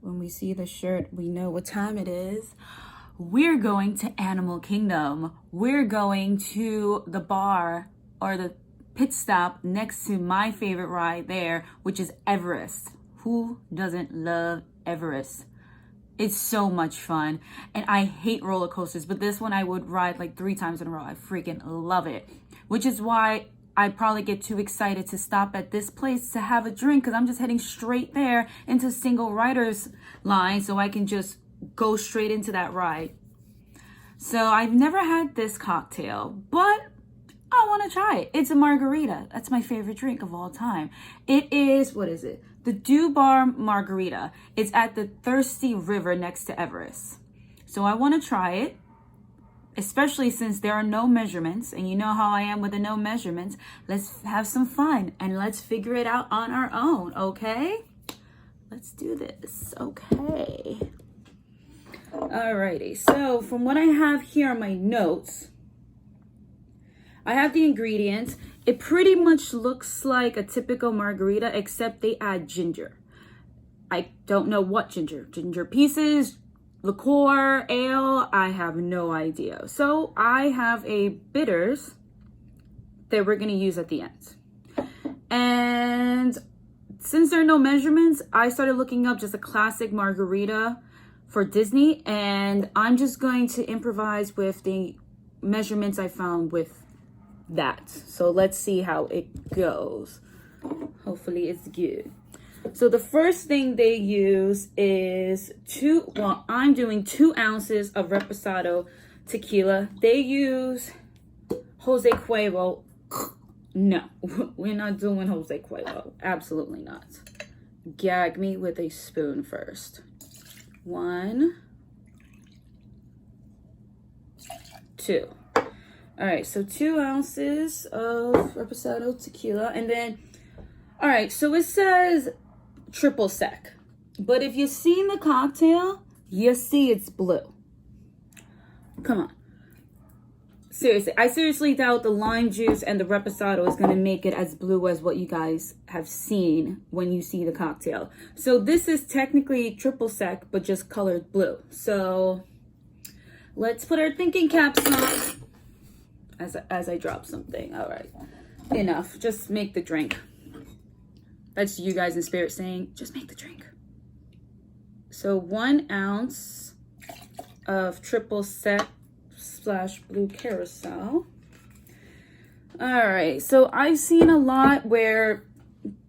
When we see the shirt, we know what time it is. We're going to Animal Kingdom. We're going to the bar or the pit stop next to my favorite ride there, which is Everest. Who doesn't love Everest? It's so much fun. And I hate roller coasters, but this one I would ride like 3 times in a row. I freaking love it. Which is why I probably get too excited to stop at this place to have a drink, because I'm just heading straight there into single rider's line so I can just go straight into that ride. So I've never had this cocktail, but I want to try it. It's a margarita. That's my favorite drink of all time. It is, what is it? The Durbar Margarita. It's at the Thirsty River next to Everest. So I want to try it, especially since there are no measurements, and you know how I am with the no measurements. Let's have some fun and let's figure it out on our own, okay? Let's do this, okay? Alrighty, so from what I have here on my notes, I have the ingredients. It pretty much looks like a typical margarita, except they add ginger. I don't know what ginger. Ginger pieces, liqueur, ale, I have no idea. So I have a bitters that we're going to use at the end. And since there are no measurements, I started looking up just a classic margarita for Disney, and I'm just going to improvise with the measurements I found with that. So let's see how it goes. Hopefully it's good. So the first thing they use is I'm doing 2 ounces of reposado tequila. They use Jose Cuervo. No, we're not doing Jose Cuervo. Absolutely not. Gag me with a spoon first. 1, 2. All right, so 2 ounces of reposado tequila. And then, all right, so it says triple sec. But if you've seen the cocktail, you see it's blue. Come on. Seriously, I seriously doubt the lime juice and the reposado is going to make it as blue as what you guys have seen when you see the cocktail. So this is technically triple sec, but just colored blue. So let's put our thinking caps on. As I drop something. All right, enough. Just make the drink. That's you guys in spirit saying, just make the drink. So 1 ounce of triple sec / blue carousel. All right, so I've seen a lot where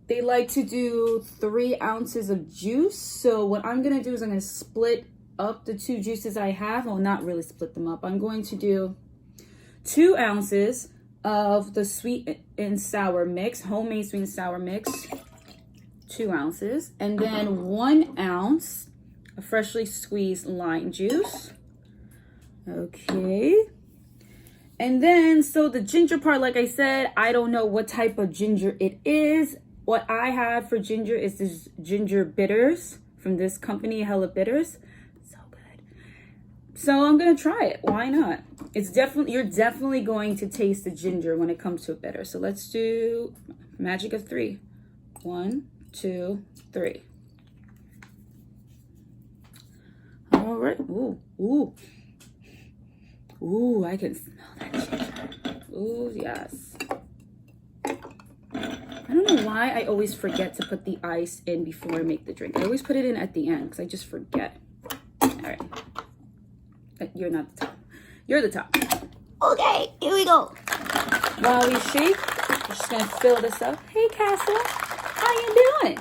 they like to do 3 ounces of juice. So what I'm gonna do is I'm gonna split up the 2 juices I have. Well, not really split them up. I'm going to do 2 ounces of the sweet and sour mix, homemade sweet and sour mix, 2 ounces, and then 1 ounce of freshly squeezed lime juice. Okay. And then, so the ginger part, like I said, I don't know what type of ginger it is. What I have for ginger is this ginger bitters from this company, Hella Bitters. So I'm gonna try it. Why not? You're definitely going to taste the ginger when it comes to a bitter. So let's do magic of 3. 1, 2, 3. All right. Ooh, ooh, ooh! I can smell that ginger. Ooh, yes. I don't know why I always forget to put the ice in before I make the drink. I always put it in at the end because I just forget. All right. You're not the top. You're the top. Okay, here we go. While we shake, we're just gonna fill this up. Hey, Castle, how you doing?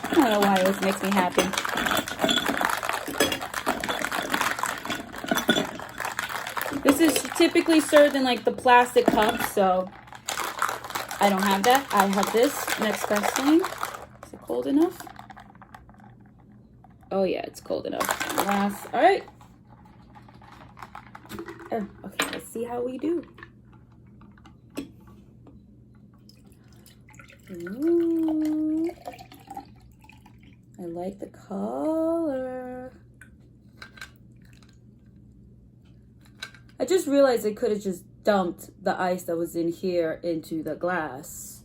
I don't know why this makes me happy. This is typically served in like the plastic cups, so I don't have that. I have this next best thing. Is it cold enough? Oh yeah, it's cold enough. Last, all right. Okay, let's see how we do. Ooh, I like the color. I just realized I could have just dumped the ice that was in here into the glass.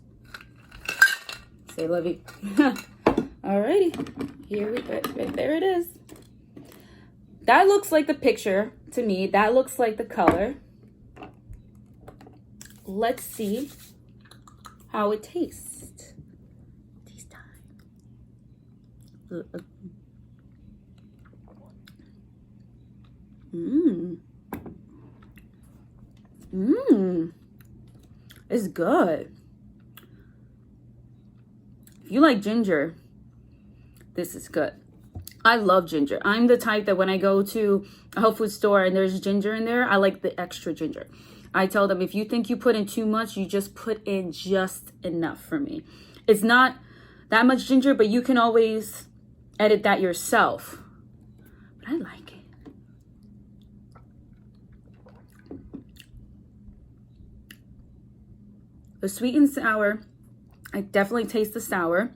Say, Lovey. All Alrighty, there it is. That looks like the picture to me. That looks like the color. Let's see how it tastes. Taste time. It's good. If you like ginger, this is good. I love ginger. I'm the type that when I go to a health food store and there's ginger in there, I like the extra ginger. I tell them, if you think you put in too much, you just put in just enough for me. It's not that much ginger, but you can always edit that yourself. But I like it. The sweet and sour, I definitely taste the sour.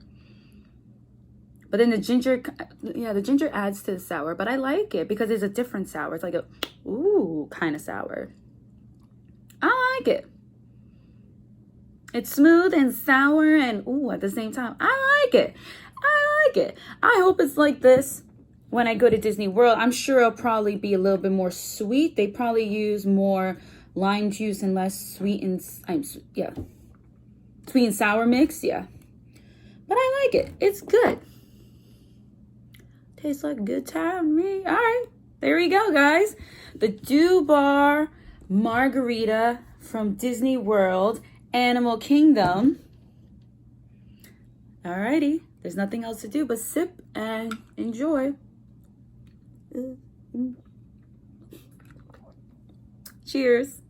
But then the ginger, yeah, the ginger adds to the sour. But I like it because it's a different sour. It's like a, ooh, kind of sour. I like it. It's smooth and sour and ooh at the same time. I like it. I like it. I hope it's like this when I go to Disney World. I'm sure it'll probably be a little bit more sweet. They probably use more lime juice and less sweet and sweet and sour mix. Yeah, but I like it. It's good. Tastes like a good time to me. All right, there we go, guys. The Durbar Margarita from Disney World, Animal Kingdom. Alrighty, there's nothing else to do but sip and enjoy. Cheers.